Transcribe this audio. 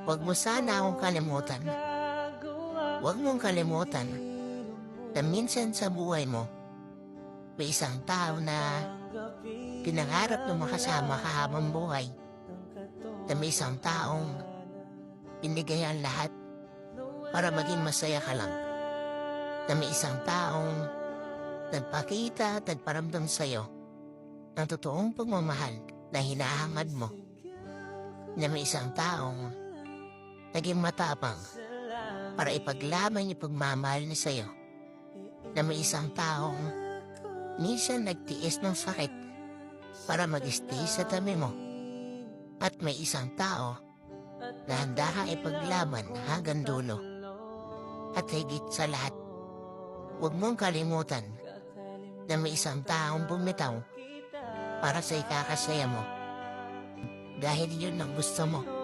Huwag mo sana akong kalimutan. Huwag mong kalimutan na minsan sa buhay mo, may isang tao na pinangarap na makasama ka habang buhay. Na may isang taong binigay ang lahat para maging masaya ka lang. Na may isang taong nagpakita at nagparamdam sa'yo ng totoong pagmamahal na hinahangad mo. Na may isang taong naging matapang para ipaglaban yung pagmamahal niya sa'yo. Na may isang taong minsan nagtiis ng sakit para mag-stay sa tabi mo. At may isang tao na handa kang ipaglaban hanggang dulo. At higit sa lahat, huwag mong kalimutan na may isang taong bumitaw para sa ikakasaya mo. Dahil yun ang gusto mo.